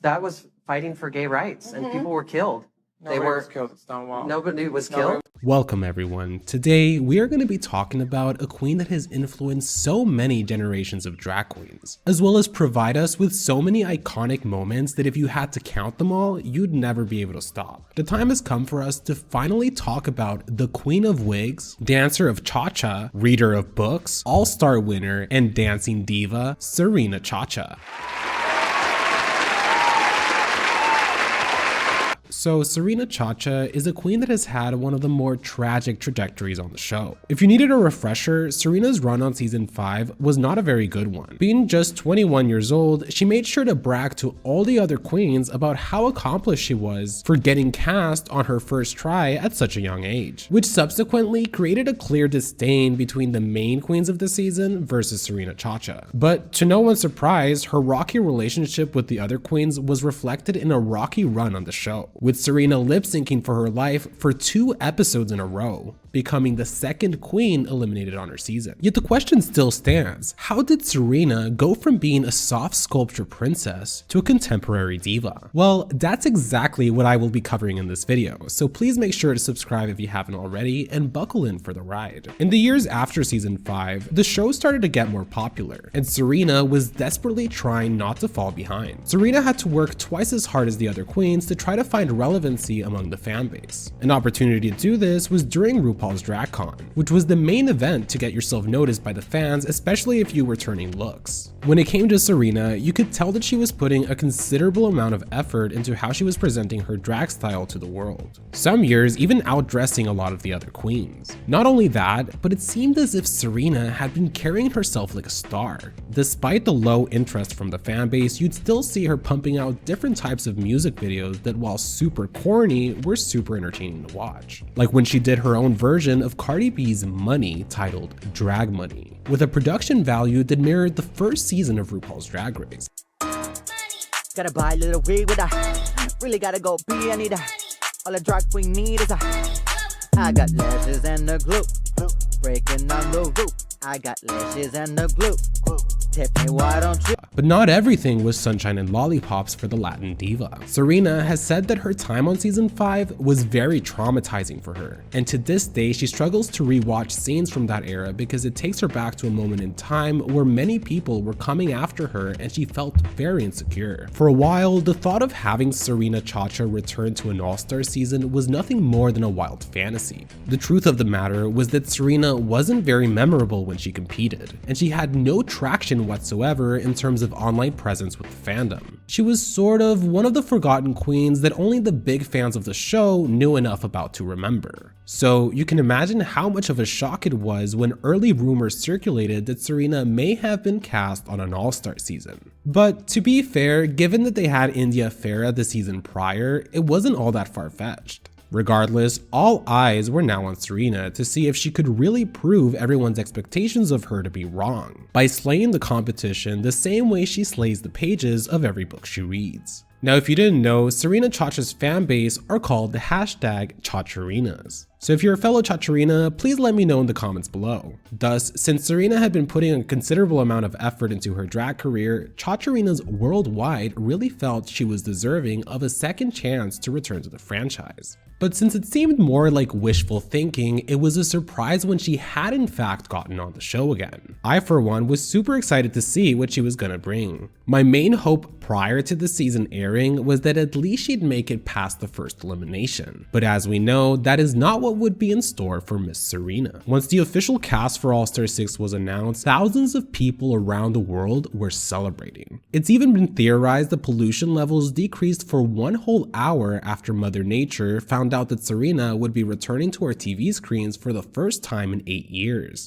that was fighting for gay rights, and people were killed. Nobody was killed at Stonewall. Nobody was killed. Welcome everyone. Today we are going to be talking about a queen that has influenced so many generations of drag queens, as well as provide us with so many iconic moments that if you had to count them all, you'd never be able to stop. The time has come for us to finally talk about the queen of wigs, dancer of ChaCha, reader of books, all-star winner, and dancing diva, Serena ChaCha. So Serena ChaCha is a queen that has had one of the more tragic trajectories on the show. If you needed a refresher, Serena's run on season 5 was not a very good one. Being just 21 years old, she made sure to brag to all the other queens about how accomplished she was for getting cast on her first try at such a young age, which subsequently created a clear disdain between the main queens of the season versus Serena ChaCha. But to no one's surprise, her rocky relationship with the other queens was reflected in a rocky run on the show, with Serena lip-syncing for her life for 2 episodes in a row, becoming the second queen eliminated on her season. Yet the question still stands, how did Serena go from being a soft sculpture princess to a contemporary diva? Well, that's exactly what I will be covering in this video, so please make sure to subscribe if you haven't already and buckle in for the ride. In the years after season 5, the show started to get more popular, and Serena was desperately trying not to fall behind. Serena had to work twice as hard as the other queens to try to find relevancy among the fanbase. An opportunity to do this was during RuPaul's Drag Con, which was the main event to get yourself noticed by the fans, especially if you were turning looks. When it came to Serena, you could tell that she was putting a considerable amount of effort into how she was presenting her drag style to the world. Some years even outdressing a lot of the other queens. Not only that, but it seemed as if Serena had been carrying herself like a star. Despite the low interest from the fanbase, you'd still see her pumping out different types of music videos that, while super corny, were super entertaining to watch. Like when she did her own version of Cardi B's Money titled Drag Money, with a production value that mirrored the first season of RuPaul's Drag Race. Gotta buy a little weed with really gotta go be, I need all the drag queen need is I got lashes and the glue, breaking on the roof. I got lashes and the glue. Tip me, why don't you? But not everything was sunshine and lollipops for the Latin diva. Serena has said that her time on season 5 was very traumatizing for her, and to this day she struggles to rewatch scenes from that era because it takes her back to a moment in time where many people were coming after her and she felt very insecure. For a while, the thought of having Serena ChaCha return to an all-star season was nothing more than a wild fantasy. The truth of the matter was that Serena wasn't very memorable when she competed, and she had no traction whatsoever in terms of online presence with the fandom. She was sort of one of the forgotten queens that only the big fans of the show knew enough about to remember. So you can imagine how much of a shock it was when early rumors circulated that Serena may have been cast on an all-star season. But to be fair, given that they had India Farah the season prior, it wasn't all that far-fetched. Regardless, all eyes were now on Serena to see if she could really prove everyone's expectations of her to be wrong, by slaying the competition the same way she slays the pages of every book she reads. Now, if you didn't know, Serena ChaCha's fanbase are called the #ChaCharinas. So if you're a fellow ChaCharina, please let me know in the comments below. Thus, since Serena had been putting a considerable amount of effort into her drag career, ChaCharinas worldwide really felt she was deserving of a second chance to return to the franchise. But since it seemed more like wishful thinking, it was a surprise when she had in fact gotten on the show again. I, for one, was super excited to see what she was gonna bring. My main hope prior to the season airing was that at least she'd make it past the first elimination. But as we know, that is not what would be in store for Miss Serena. Once the official cast for All-Star 6 was announced, thousands of people around the world were celebrating. It's even been theorized that pollution levels decreased for 1 whole hour after Mother Nature found out that Serena would be returning to our TV screens for the first time in 8 years.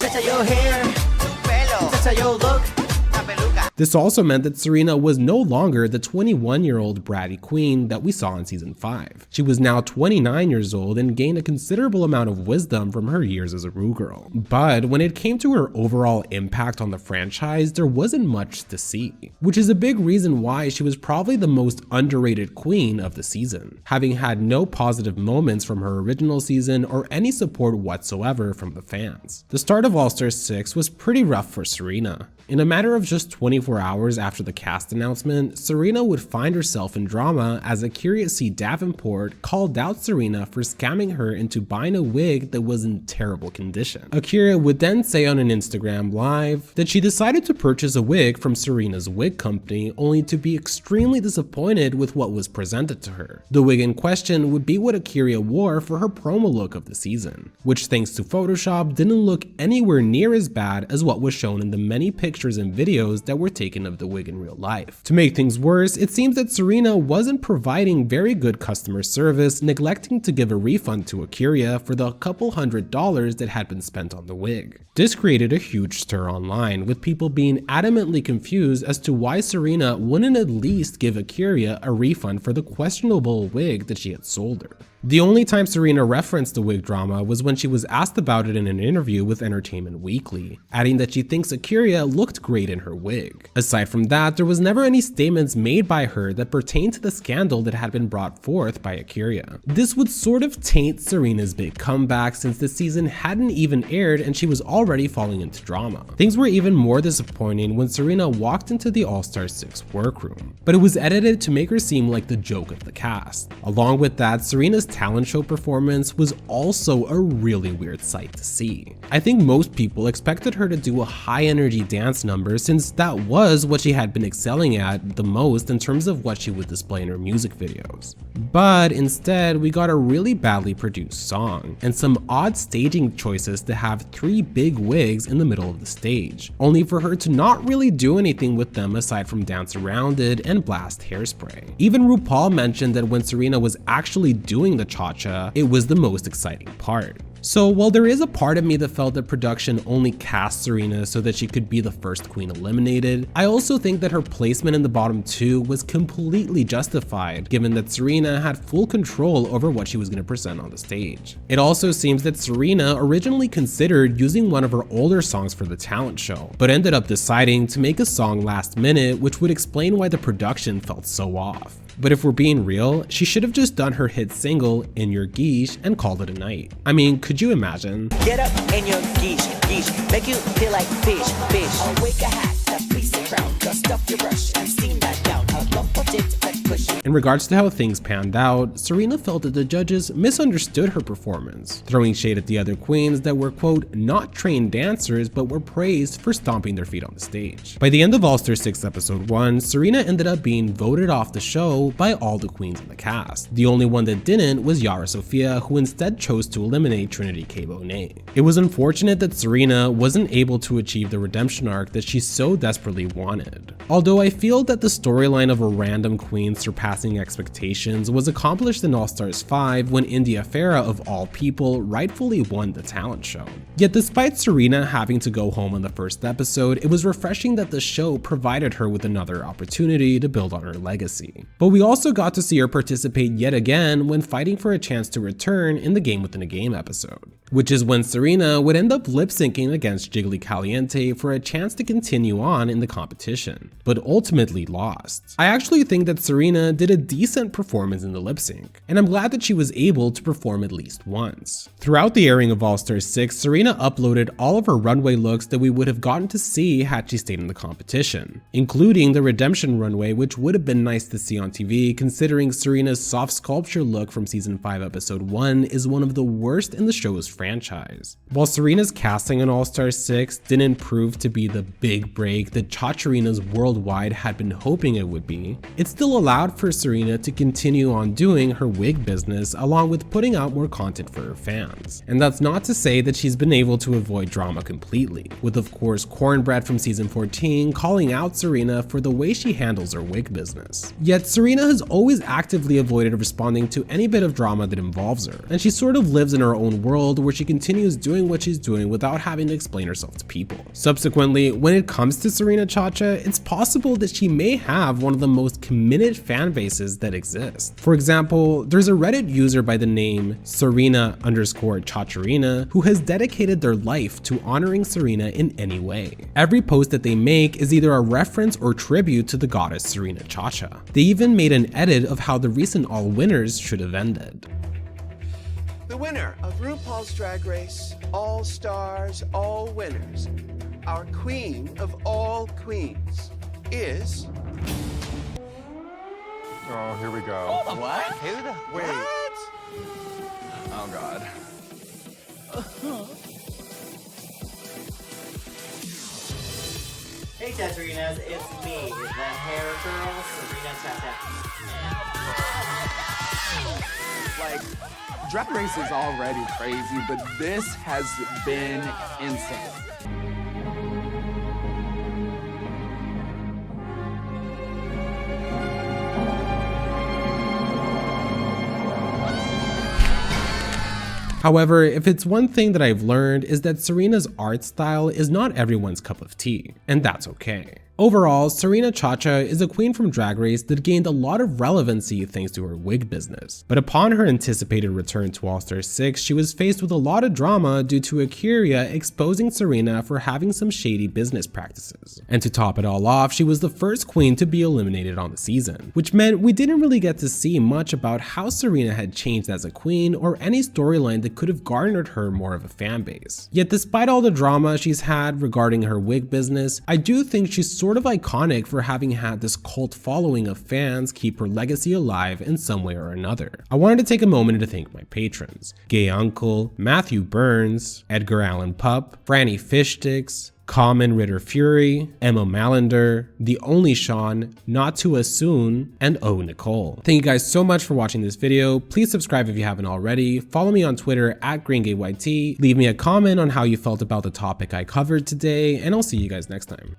This also meant that Serena was no longer the 21-year-old bratty queen that we saw in season 5. She was now 29 years old and gained a considerable amount of wisdom from her years as a Ru girl. But when it came to her overall impact on the franchise, there wasn't much to see, which is a big reason why she was probably the most underrated queen of the season, having had no positive moments from her original season or any support whatsoever from the fans. The start of All-Star 6 was pretty rough for Serena. In a matter of just 24 24 hours after the cast announcement, Serena would find herself in drama as Akira C. Davenport called out Serena for scamming her into buying a wig that was in terrible condition. Akira would then say on an Instagram live that she decided to purchase a wig from Serena's wig company only to be extremely disappointed with what was presented to her. The wig in question would be what Akira wore for her promo look of the season, which thanks to Photoshop didn't look anywhere near as bad as what was shown in the many pictures and videos that were taken of the wig in real life. To make things worse, it seems that Serena wasn't providing very good customer service, neglecting to give a refund to Akira for the couple $100 that had been spent on the wig. This created a huge stir online, with people being adamantly confused as to why Serena wouldn't at least give Akira a refund for the questionable wig that she had sold her. The only time Serena referenced the wig drama was when she was asked about it in an interview with Entertainment Weekly, adding that she thinks Akira looked great in her wig. Aside from that, there was never any statements made by her that pertained to the scandal that had been brought forth by Akira. This would sort of taint Serena's big comeback since the season hadn't even aired and she was already falling into drama. Things were even more disappointing when Serena walked into the All-Star 6 workroom, but it was edited to make her seem like the joke of the cast. Along with that, Serena's talent show performance was also a really weird sight to see. I think most people expected her to do a high energy dance number since that was what she had been excelling at the most in terms of what she would display in her music videos. But instead, we got a really badly produced song and some odd staging choices to have 3 big wigs in the middle of the stage, only for her to not really do anything with them aside from dance around it and blast hairspray. Even RuPaul mentioned that when Serena was actually doing the ChaCha, it was the most exciting part. So while there is a part of me that felt that production only cast Serena so that she could be the first queen eliminated, I also think that her placement in the bottom 2 was completely justified given that Serena had full control over what she was going to present on the stage. It also seems that Serena originally considered using one of her older songs for the talent show, but ended up deciding to make a song last minute, which would explain why the production felt so off. But if we're being real, she should have just done her hit single, In Your Geish, and called it a night. I mean, could you imagine? Get up in your geish, geish, make you feel like fish, fish. Awake a hat, that piece of crown, dust off your brush, and steam that down. A lump of it, that push. In regards to how things panned out, Serena felt that the judges misunderstood her performance, throwing shade at the other queens that were, quote, not trained dancers but were praised for stomping their feet on the stage. By the end of All-Star 6 episode 1, Serena ended up being voted off the show by all the queens in the cast. The only one that didn't was Yara Sofia, who instead chose to eliminate Trinity K. Bonet. It was unfortunate that Serena wasn't able to achieve the redemption arc that she so desperately wanted. Although I feel that the storyline of a random queen surpassing expectations was accomplished in All-Stars 5 when India Farah, of all people, rightfully won the talent show. Yet despite Serena having to go home on the first episode, it was refreshing that the show provided her with another opportunity to build on her legacy. But we also got to see her participate yet again when fighting for a chance to return in the Game Within a Game episode, which is when Serena would end up lip-syncing against Jiggly Caliente for a chance to continue on in the competition, but ultimately lost. I actually think that Serena did a decent performance in the lip sync, and I'm glad that she was able to perform at least once. Throughout the airing of All-Star 6, Serena uploaded all of her runway looks that we would have gotten to see had she stayed in the competition, including the redemption runway, which would have been nice to see on TV considering Serena's soft sculpture look from season 5 episode 1 is one of the worst in the show's franchise. While Serena's casting on All-Star 6 didn't prove to be the big break that ChaCharinas worldwide had been hoping it would be, it still allowed for Serena to continue on doing her wig business along with putting out more content for her fans. And that's not to say that she's been able to avoid drama completely, with of course Cornbread from season 14 calling out Serena for the way she handles her wig business. Yet Serena has always actively avoided responding to any bit of drama that involves her, and she sort of lives in her own world where she continues doing what she's doing without having to explain herself to people. Subsequently, when it comes to Serena ChaCha, it's possible that she may have one of the most committed fan bases that exist. For example, there's a Reddit user by the name Serena_ChaCharina who has dedicated their life to honoring Serena in any way. Every post that they make is either a reference or tribute to the goddess Serena ChaCha. They even made an edit of how the recent All Winners should have ended. The winner of RuPaul's Drag Race, All Stars, All Winners, our queen of all queens, is... Oh, here we go. What? Wait. Oh, God. Hey ChaCharinas, it's me, the hair girl, Serena ChaCha. Like, Drag Race is already crazy, but this has been insane. However, if it's one thing that I've learned is that Serena's art style is not everyone's cup of tea, and that's okay. Overall, Serena ChaCha is a queen from Drag Race that gained a lot of relevancy thanks to her wig business. But upon her anticipated return to All Star 6, she was faced with a lot of drama due to A'keria exposing Serena for having some shady business practices. And to top it all off, she was the first queen to be eliminated on the season, which meant we didn't really get to see much about how Serena had changed as a queen or any storyline that could have garnered her more of a fan base. Yet despite all the drama she's had regarding her wig business, I do think she's sort of iconic for having had this cult following of fans keep her legacy alive in some way or another. I wanted to take a moment to thank my patrons: Gay Uncle, Matthew Burns, Edgar Allan Pup, Franny Fishsticks, Common Ritter Fury, Emma Malander, The Only Sean, Not To Assoon, and Oh Nicole. Thank you guys so much for watching this video. Please subscribe if you haven't already. Follow me on Twitter at GreenGayYT. Leave me a comment on how you felt about the topic I covered today, and I'll see you guys next time.